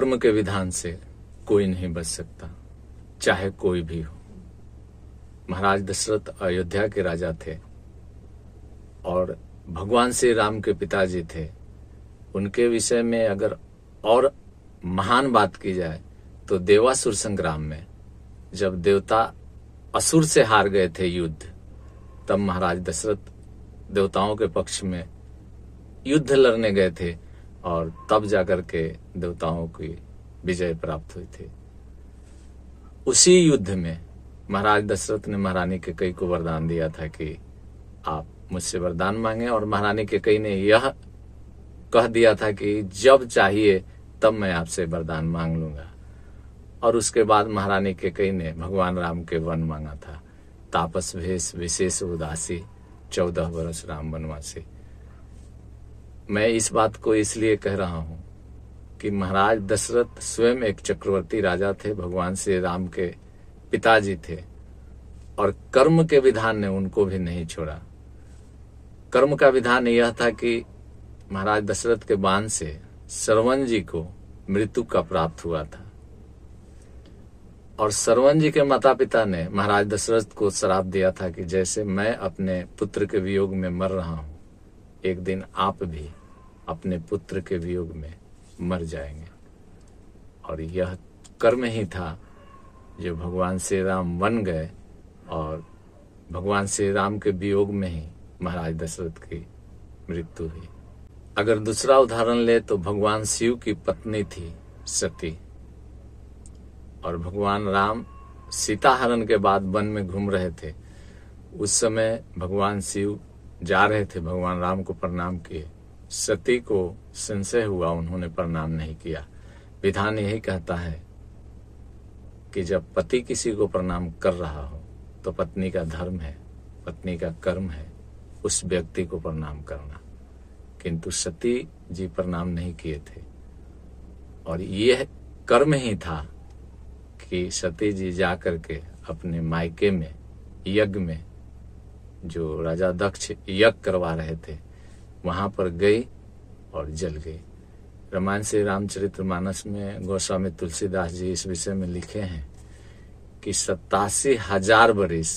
कर्म के विधान से कोई नहीं बच सकता, चाहे कोई भी हो। महाराज दशरथ अयोध्या के राजा थे और भगवान श्री राम के पिताजी थे। उनके विषय में अगर और महान बात की जाए तो देवासुर संग्राम में जब देवता असुर से हार गए थे युद्ध, तब महाराज दशरथ देवताओं के पक्ष में युद्ध लड़ने गए थे और तब जाकर के देवताओं की विजय प्राप्त हुई थी। उसी युद्ध में महाराज दशरथ ने महारानी कैकेयी को वरदान दिया था कि आप मुझसे वरदान मांगे, और महारानी कैकेयी ने यह कह दिया था कि जब चाहिए तब मैं आपसे वरदान मांग लूंगा। और उसके बाद महारानी कैकेयी ने भगवान राम के वन मांगा था, तापस भेष विशेष उदासी 14 वर्ष राम वनवासी। मैं इस बात को इसलिए कह रहा हूं कि महाराज दशरथ स्वयं एक चक्रवर्ती राजा थे, भगवान श्री राम के पिताजी थे, और कर्म के विधान ने उनको भी नहीं छोड़ा। कर्म का विधान यह था कि महाराज दशरथ के बाण से श्रवण जी को मृत्यु का प्राप्त हुआ था, और श्रवण जी के माता पिता ने महाराज दशरथ को श्राप दिया था कि जैसे मैं अपने पुत्र के वियोग में मर रहा हूं, एक दिन आप भी अपने पुत्र के वियोग में मर जाएंगे। और यह कर्म ही था जो भगवान श्री राम वन गए, और भगवान श्री राम के वियोग में ही महाराज दशरथ की मृत्यु हुई। अगर दूसरा उदाहरण ले तो भगवान शिव की पत्नी थी सती, और भगवान राम सीता हरण के बाद वन में घूम रहे थे। उस समय भगवान शिव जा रहे थे, भगवान राम को प्रणाम किए। सती को संशय हुआ, उन्होंने प्रणाम नहीं किया। विधान यही कहता है कि जब पति किसी को प्रणाम कर रहा हो तो पत्नी का धर्म है, पत्नी का कर्म है उस व्यक्ति को प्रणाम करना, किंतु सती जी प्रणाम नहीं किए थे। और यह कर्म ही था कि सती जी जाकर के अपने मायके में यज्ञ में, जो राजा दक्ष यज्ञ करवा रहे थे, वहां पर गई और जल गई। रामायण श्री रामचरितमानस में गोस्वामी तुलसीदास जी इस विषय में लिखे हैं कि 87,000 बरिस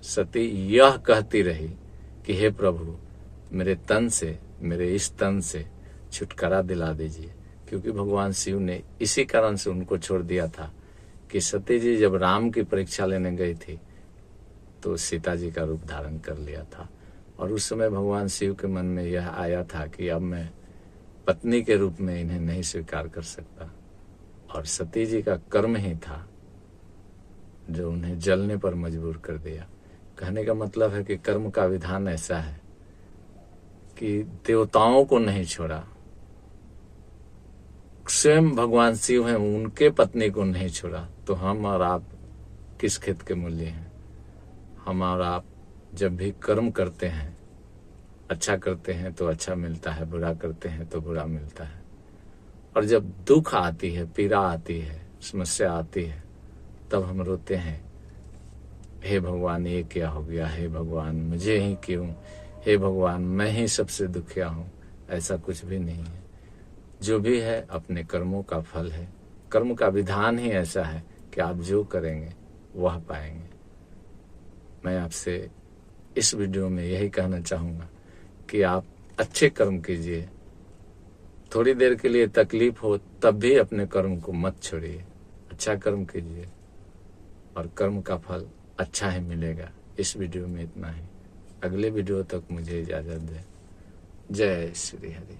सती यह कहती रही कि हे प्रभु, मेरे तन से, मेरे इस तन से छुटकारा दिला दीजिए, क्योंकि भगवान शिव ने इसी कारण से उनको छोड़ दिया था कि सती जी जब राम की परीक्षा लेने गई थी तो सीता जी का रूप धारण कर लिया था। और उस समय भगवान शिव के मन में यह आया था कि अब मैं पत्नी के रूप में इन्हें नहीं स्वीकार कर सकता, और सती जी का कर्म ही था जो उन्हें जलने पर मजबूर कर दिया। कहने का मतलब है कि कर्म का विधान ऐसा है कि देवताओं को नहीं छोड़ा, स्वयं भगवान शिव हैं, उनके पत्नी को नहीं छोड़ा, तो हम और आप किस खेत के मूल्य हैं? हम और आप जब भी कर्म करते हैं, अच्छा करते हैं तो अच्छा मिलता है, बुरा करते हैं तो बुरा मिलता है। और जब दुख आती है, पीड़ा आती है, समस्या आती है, तब हम रोते हैं, हे भगवान ये क्या हो गया, हे भगवान मुझे ही क्यों, हे भगवान मैं ही सबसे दुखिया हूं। ऐसा कुछ भी नहीं है। जो भी है अपने कर्मों का फल है। कर्म का विधान ही ऐसा है कि आप जो करेंगे वह पाएंगे। मैं आपसे इस वीडियो में यही कहना चाहूंगा कि आप अच्छे कर्म कीजिए। थोड़ी देर के लिए तकलीफ हो तब भी अपने कर्म को मत छोड़िए, अच्छा कर्म कीजिए और कर्म का फल अच्छा ही मिलेगा। इस वीडियो में इतना ही। अगले वीडियो तक मुझे इजाजत दें। जय श्री हरि।